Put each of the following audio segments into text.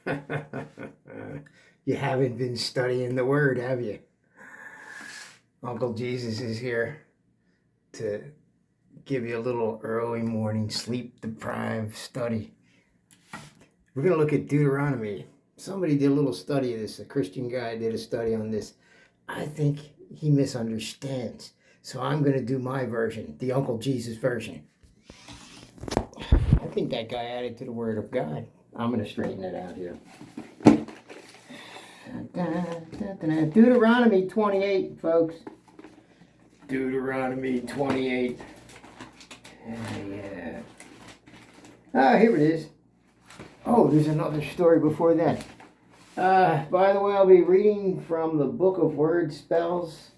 You haven't been studying the Word, have you? Uncle Jesus is here to give you a little early morning sleep deprived study. We're going to look at Deuteronomy. Somebody did a little study of this. A Christian guy did a study on this. I think he misunderstands. So I'm going to do my version, the Uncle Jesus version. I think that guy added to the Word of God. I'm going to straighten it out here. Deuteronomy 28, folks. Deuteronomy 28. Yeah. Ah, here it is. Oh, there's another story before that. By the way, I'll be reading from the Book of Word Spells.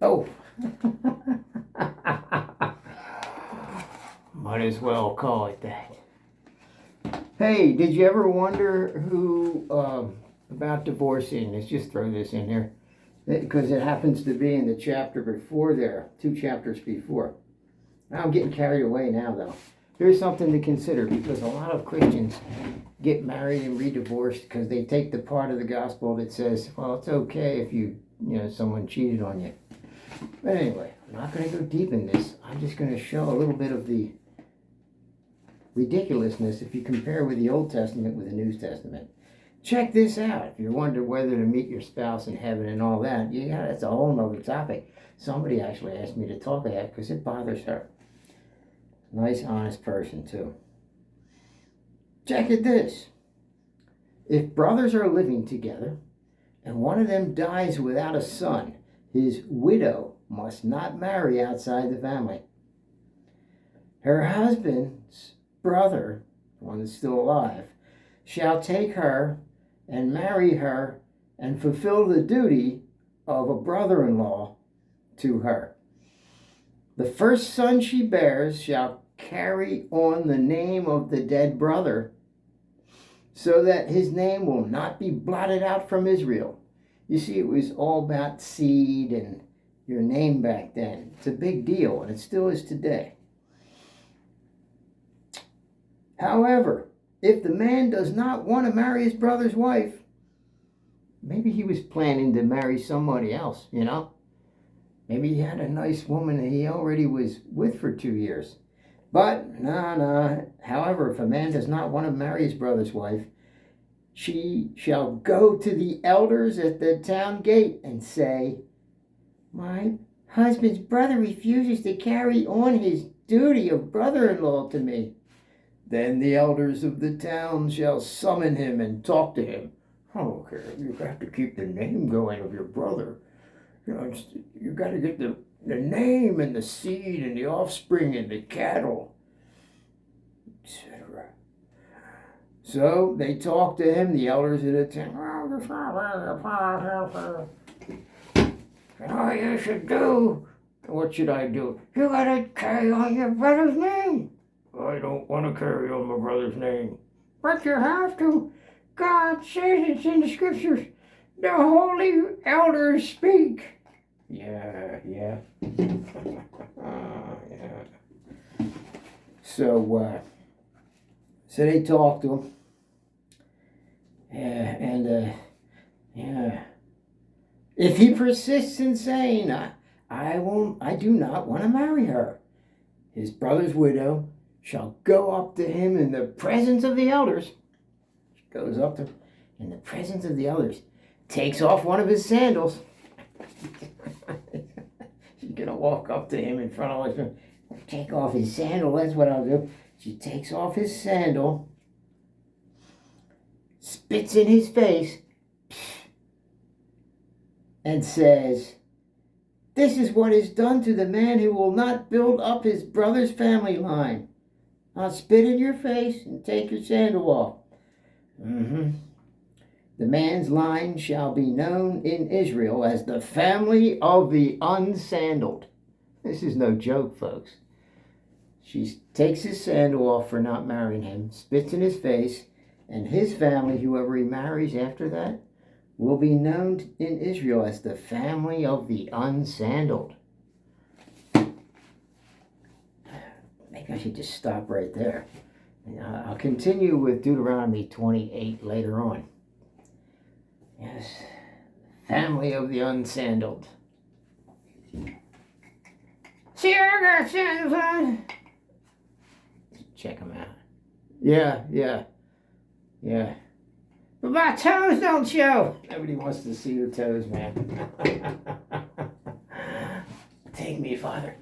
Oh. Might as well call it that. Hey, did you ever wonder who, about divorcing? Let's just throw this in here. Because it happens to be in the chapter before there, 2 chapters before. I'm getting carried away now, though. Here's something to consider, because a lot of Christians get married and re-divorced because they take the part of the gospel that says, well, it's okay if someone cheated on you. But anyway, I'm not going to go deep in this. I'm just going to show a little bit of the ridiculousness if you compare with the Old Testament with the New Testament. Check this out. If you're wondering whether to meet your spouse in heaven and all that, that's a whole nother topic. Somebody actually asked me to talk about that because it bothers her. Nice, honest person, too. Check it this. If brothers are living together and one of them dies without a son, his widow must not marry outside the family. Her husband's brother, one that's still alive, shall take her and marry her and fulfill the duty of a brother-in-law to her. The first son she bears shall carry on the name of the dead brother, so that his name will not be blotted out from Israel. You see, it was all about seed and your name back then. It's a big deal, and it still is today. However, if the man does not want to marry his brother's wife, maybe he was planning to marry somebody else, Maybe he had a nice woman that he already was with for 2 years. But, no. However, if a man does not want to marry his brother's wife, she shall go to the elders at the town gate and say, my husband's brother refuses to carry on his duty of brother-in-law to me. Then the elders of the town shall summon him and talk to him. Okay, you have to keep the name going of your brother. You got to get the name and the seed and the offspring and the cattle, etc. So they talk to him, the elders of the town. Oh, you should do. What should I do? You got to carry on your brother's name. I don't want to carry on my brother's name. But you have to. God says it's in the scriptures. The holy elders speak. Yeah. Yeah. So they talk to him. If he persists in saying, I do not want to marry her, his brother's widow shall go up to him in the presence of the elders. She goes up to him in the presence of the elders, takes off one of his sandals. She's going to walk up to him in front of him, take off his sandal. That's what I'll do. She takes off his sandal, spits in his face, and says, this is what is done to the man who will not build up his brother's family line. I'll spit in your face and take your sandal off. The man's line shall be known in Israel as the family of the unsandaled. This is no joke, folks. She takes his sandal off for not marrying him, spits in his face, and his family, whoever he marries after that, will be known in Israel as the family of the unsandaled. Maybe I should just stop right there. I'll continue with Deuteronomy 28 later on. Yes. Family of the Unsandaled. See, I got sandals on. Check them out. Yeah. But my toes don't show. Nobody wants to see your toes, man. Take me, Father.